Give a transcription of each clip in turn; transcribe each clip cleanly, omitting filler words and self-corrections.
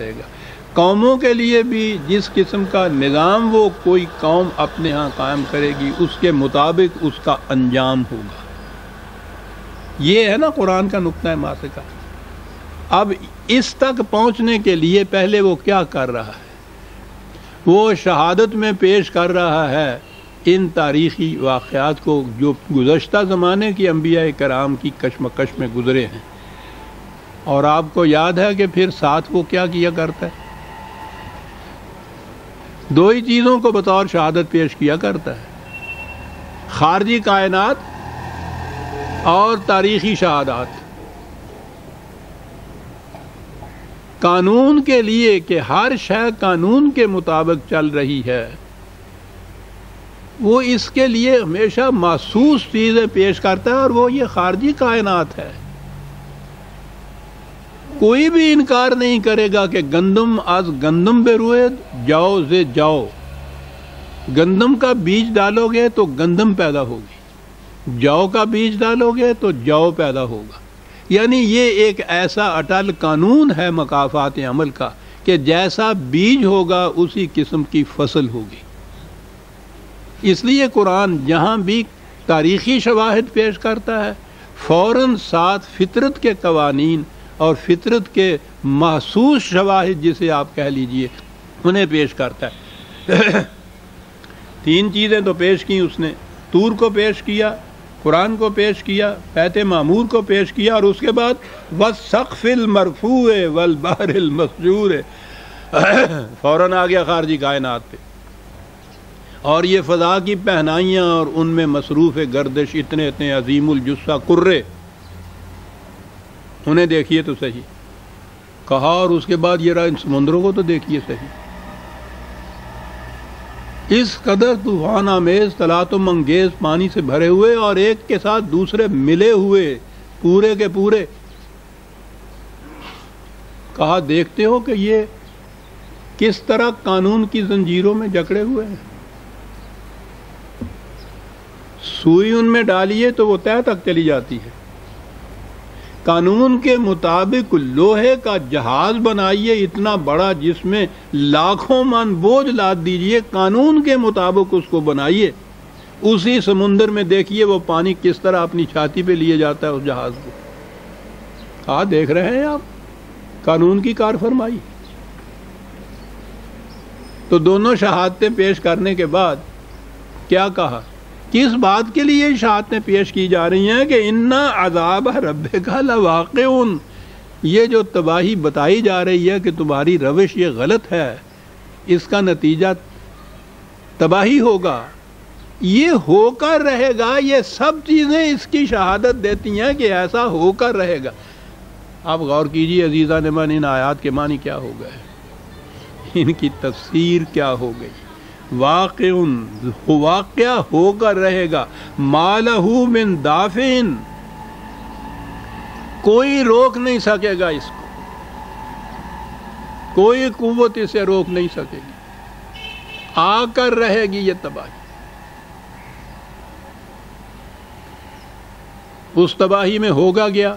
دے گا۔ قوموں کے لیے بھی جس قسم کا نظام وہ کوئی قوم اپنے ہاں قائم کرے گی اس کے مطابق اس کا انجام ہوگا۔ یہ ہے نا قرآن کا نقطہ ماسکہ۔ اب اس تک پہنچنے کے لیے پہلے وہ کیا کر رہا ہے؟ وہ شہادت میں پیش کر رہا ہے ان تاریخی واقعات کو جو گزشتہ زمانے کی انبیاء کرام کی کشمکش میں گزرے ہیں۔ اور آپ کو یاد ہے کہ پھر ساتھ وہ کیا کیا کرتا ہے؟ دو ہی چیزوں کو بطور شہادت پیش کیا کرتا ہے، خارجی کائنات اور تاریخی شہادات۔ قانون کے لیے کہ ہر شے قانون کے مطابق چل رہی ہے، وہ اس کے لیے ہمیشہ محسوس چیزیں پیش کرتا ہے، اور وہ یہ خارجی کائنات ہے۔ کوئی بھی انکار نہیں کرے گا کہ گندم از گندم بروید جو سے جو، گندم کا بیج ڈالو گے تو گندم پیدا ہوگی، جو کا بیج ڈالو گے تو جو پیدا ہوگا۔ یعنی یہ ایک ایسا اٹل قانون ہے مکافات عمل کا کہ جیسا بیج ہوگا اسی قسم کی فصل ہوگی۔ اس لیے قرآن جہاں بھی تاریخی شواہد پیش کرتا ہے فوراً ساتھ فطرت کے قوانین اور فطرت کے محسوس شواہد جسے آپ کہہ لیجئے انہیں پیش کرتا ہے۔ تین چیزیں تو پیش کی اس نے، طور کو پیش کیا، قرآن کو پیش کیا، بیت معمور کو پیش کیا، اور اس کے بعد والسقف المرفوع والبحر المسجور، فوراً آ گیا خارجی کائنات پہ۔ اور یہ فضا کی پہنائیاں اور ان میں مصروف گردش اتنے اتنے عظیم الجثہ کرے، انہیں دیکھیے تو صحیح کہا، اور اس کے بعد یہ رہا ان سمندروں کو تو دیکھیے صحیح۔ اس قدر طوفان آمیز تلاطم انگیز پانی سے بھرے ہوئے اور ایک کے ساتھ دوسرے ملے ہوئے پورے کے پورے، کہا دیکھتے ہو کہ یہ کس طرح قانون کی زنجیروں میں جکڑے ہوئے ہیں۔ سوئی ان میں ڈالیے تو وہ تہہ تک چلی جاتی ہے۔ قانون کے مطابق لوہے کا جہاز بنائیے اتنا بڑا جس میں لاکھوں من بوجھ لاد دیجئے، قانون کے مطابق اس کو بنائیے، اسی سمندر میں دیکھیے وہ پانی کس طرح اپنی چھاتی پہ لیے جاتا ہے اس جہاز کو۔ ہاں دیکھ رہے ہیں آپ قانون کی کار فرمائی۔ تو دونوں شہادتیں پیش کرنے کے بعد کیا کہا؟ کس بات کے لیے شہادتیں پیش کی جا رہی ہیں کہ اِنَّ عَذَابَ رَبِّكَ لَوَاقِعٌ، یہ جو تباہی بتائی جا رہی ہے کہ تمہاری روش یہ غلط ہے، اس کا نتیجہ تباہی ہوگا، یہ ہو کر رہے گا۔ یہ سب چیزیں اس کی شہادت دیتی ہیں کہ ایسا ہو کر رہے گا۔ آپ غور کیجئے عزیزان من، ان آیات کے معنی کیا ہو گئے، ان کی تفسیر کیا ہو گئی۔ واقعہ ہو کر رہے گا، ما لہ من دافع، کوئی روک نہیں سکے گا اس کو، کوئی قوت اسے روک نہیں سکے گی، آ کر رہے گی یہ تباہی۔ اس تباہی میں ہوگا گیا۔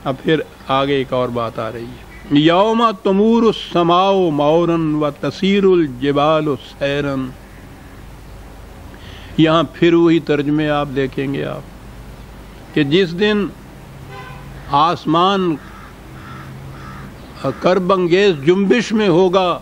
اب پھر آگے ایک اور بات آ رہی ہے، یوم تمور السماء مورا وتسیر الجبال سیرا۔ یہاں پھر وہی ترجمے آپ دیکھیں گے آپ کہ جس دن آسمان کرب انگیز جنبش میں ہوگا،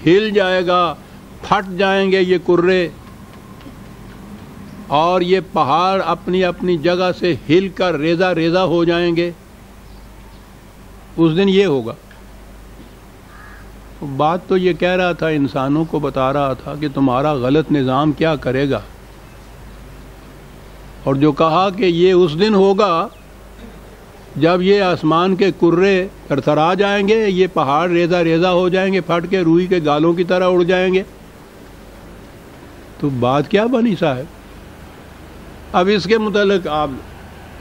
ہل جائے گا، پھٹ جائیں گے یہ کرے، اور یہ پہاڑ اپنی اپنی جگہ سے ہل کر ریزہ ریزہ ہو جائیں گے، اس دن یہ ہوگا۔ بات تو یہ کہہ رہا تھا، انسانوں کو بتا رہا تھا کہ تمہارا غلط نظام کیا کرے گا، اور جو کہا کہ یہ اس دن ہوگا جب یہ آسمان کے کرے تھرتھرا جائیں گے، یہ پہاڑ ریزہ ریزہ ہو جائیں گے، پھٹ کے روئی کے گالوں کی طرح اڑ جائیں گے، تو بات کیا بنی صاحب؟ اب اس کے متعلق آپ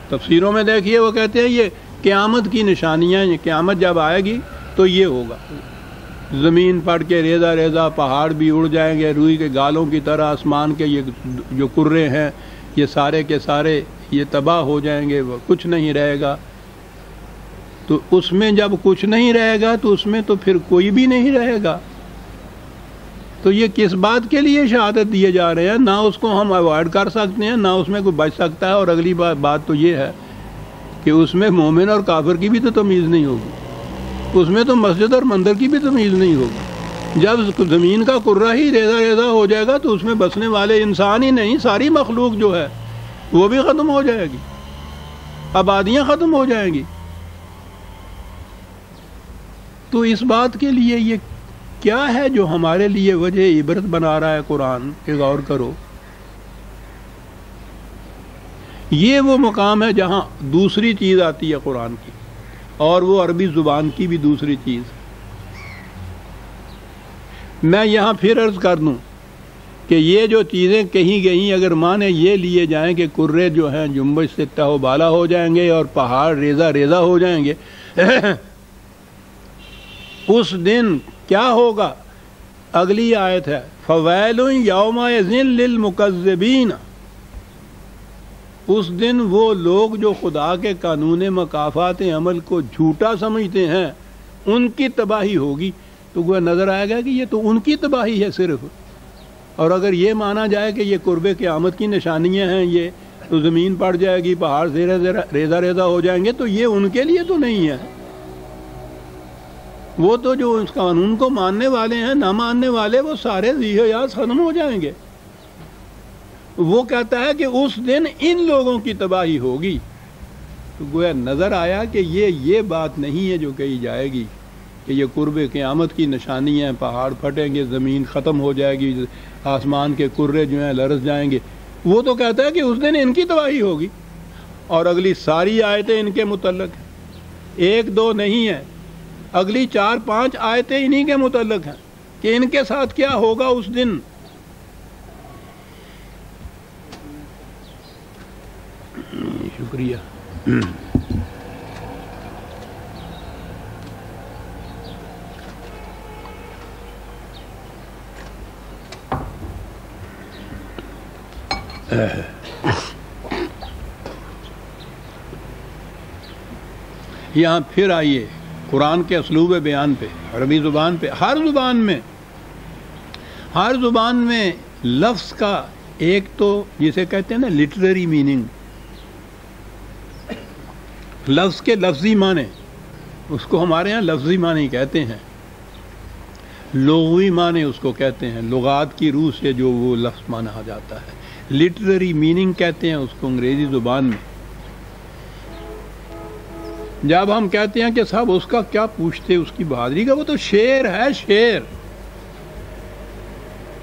تفسیروں میں دیکھیے، وہ کہتے ہیں یہ قیامت کی نشانیاں، یہ قیامت جب آئے گی تو یہ ہوگا، زمین پھٹ کے ریزہ ریزہ، پہاڑ بھی اڑ جائیں گے روئی کے گالوں کی طرح، آسمان کے یہ جو کرے ہیں یہ سارے کے سارے یہ تباہ ہو جائیں گے، وہ کچھ نہیں رہے گا۔ تو اس میں جب کچھ نہیں رہے گا تو اس میں تو پھر کوئی بھی نہیں رہے گا. تو یہ کس بات کے لیے شہادت دیے جا رہے ہیں؟ نہ اس کو ہم اوائڈ کر سکتے ہیں، نہ اس میں کوئی بچ سکتا ہے. اور اگلی بات تو یہ ہے کہ اس میں مومن اور کافر کی بھی تو تمیز نہیں ہوگی، اس میں تو مسجد اور مندر کی بھی تمیز نہیں ہوگی. جب زمین کا کرہ ہی ریزہ ریزہ ہو جائے گا تو اس میں بسنے والے انسان ہی نہیں، ساری مخلوق جو ہے وہ بھی ختم ہو جائے گی، آبادیاں ختم ہو جائیں گی. تو اس بات کے لیے یہ کیا ہے جو ہمارے لیے وجہ عبرت بنا رہا ہے قرآن کہ غور کرو. یہ وہ مقام ہے جہاں دوسری چیز آتی ہے قرآن کی، اور وہ عربی زبان کی بھی دوسری چیز. میں یہاں پھر عرض کر دوں کہ یہ جو چیزیں کہیں گئیں اگر معنی یہ لیے جائیں کہ کرے جو ہیں جنبش سے تہو بالا ہو جائیں گے اور پہاڑ ریزہ ریزہ ہو جائیں گے، اس دن کیا ہوگا؟ اگلی آیت ہے فویل یومئذ للمکذبین. اس دن وہ لوگ جو خدا کے قانون مکافات عمل کو جھوٹا سمجھتے ہیں ان کی تباہی ہوگی. تو وہ نظر آئے گا کہ یہ تو ان کی تباہی ہے صرف. اور اگر یہ مانا جائے کہ یہ قرب قیامت کی نشانیاں ہیں، یہ تو زمین پڑ جائے گی، پہاڑ ریزہ ریزہ ہو جائیں گے، تو یہ ان کے لیے تو نہیں ہے. وہ تو جو اس قانون کو ماننے والے ہیں، نہ ماننے والے، وہ سارے ذیہیات ختم ہو جائیں گے. وہ کہتا ہے کہ اس دن ان لوگوں کی تباہی ہوگی. تو گویا نظر آیا کہ یہ بات نہیں ہے جو کہی جائے گی کہ یہ قرب قیامت کی نشانی ہیں، پہاڑ پھٹیں گے، زمین ختم ہو جائے گی، آسمان کے کرے جو ہیں لرز جائیں گے. وہ تو کہتا ہے کہ اس دن ان کی تباہی ہوگی. اور اگلی ساری آیتیں ان کے متعلق ہیں، ایک دو نہیں ہیں، اگلی 4-5 آیتیں انہی کے متعلق ہیں کہ ان کے ساتھ کیا ہوگا اس دن. شکریہ. یہاں پھر آئیے قرآن کے اسلوب بیان پہ، عربی زبان پہ. ہر زبان میں لفظ کا ایک تو جسے کہتے ہیں نا لٹریری میننگ، لفظ کے لفظی معنی، اس کو ہمارے ہاں لفظی معنی کہتے ہیں، لغوی معنی اس کو کہتے ہیں، لغات کی روح سے جو وہ لفظ مانا جاتا ہے. لٹریری میننگ کہتے ہیں اس کو انگریزی زبان میں. جب ہم کہتے ہیں کہ صاحب اس کا کیا پوچھتے اس کی بہادری کا، وہ تو شیر ہے، شیر،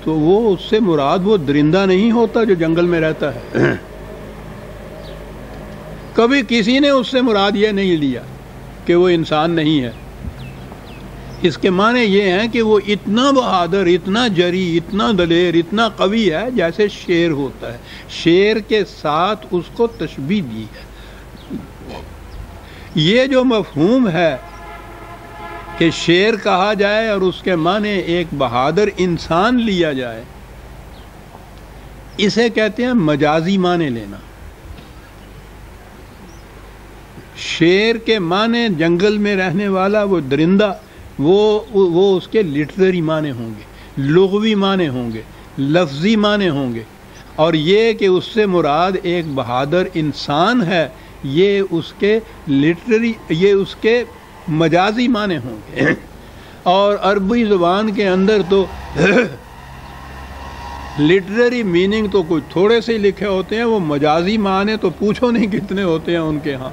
تو وہ اس سے مراد وہ درندہ نہیں ہوتا جو جنگل میں رہتا ہے. کبھی کسی نے اس سے مراد یہ نہیں لیا کہ وہ انسان نہیں ہے. اس کے معنی یہ ہیں کہ وہ اتنا بہادر، اتنا جری، اتنا دلیر، اتنا قوی ہے جیسے شیر ہوتا ہے. شیر کے ساتھ اس کو تشبیہ دی ہے. یہ جو مفہوم ہے کہ شیر کہا جائے اور اس کے معنی ایک بہادر انسان لیا جائے، اسے کہتے ہیں مجازی معنی لینا. شیر کے معنی جنگل میں رہنے والا وہ درندہ، وہ اس کے لٹریری معنی ہوں گے، لغوی معنی ہوں گے، لفظی معنی ہوں گے. اور یہ کہ اس سے مراد ایک بہادر انسان ہے، یہ اس کے لٹریری، یہ اس کے مجازی معنی ہوں گے. اور عربی زبان کے اندر تو لٹریری میننگ تو کچھ تھوڑے سے لکھے ہوتے ہیں، وہ مجازی معنی تو پوچھو نہیں کتنے ہوتے ہیں ان کے ہاں.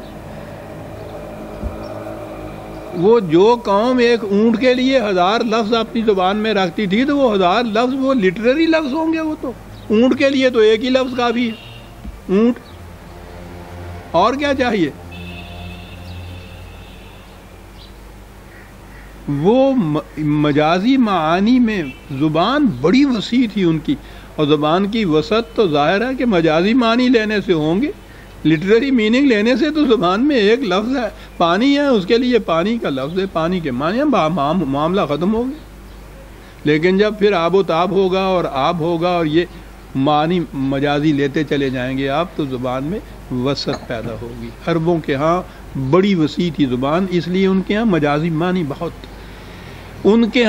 وہ جو قوم ایک اونٹ کے لیے 1000 لفظ اپنی زبان میں رکھتی تھی تو وہ 1000 لفظ وہ لٹریری لفظ ہوں گے. وہ تو اونٹ کے لیے تو ایک ہی لفظ کافی ہے، اونٹ، اور کیا چاہیے. وہ مجازی معانی میں زبان بڑی وسیع تھی ان کی، اور زبان کی وسعت تو ظاہر ہے کہ مجازی معنی لینے سے ہوں گے. لٹریری میننگ لینے سے تو زبان میں ایک لفظ ہے، پانی ہے، اس کے لیے پانی کا لفظ ہے، پانی کے معنی معاملہ ختم ہو گیا. لیکن جب پھر آب و تاب ہوگا اور آب ہوگا اور یہ معنی مجازی لیتے چلے جائیں گے آپ، تو زبان میں وسط پیدا ہوگی۔ عربوں کے ہاں بڑی وسیع تھی زبان، اس لیے ان کے ہاں مجازی معنی بہت، ان کے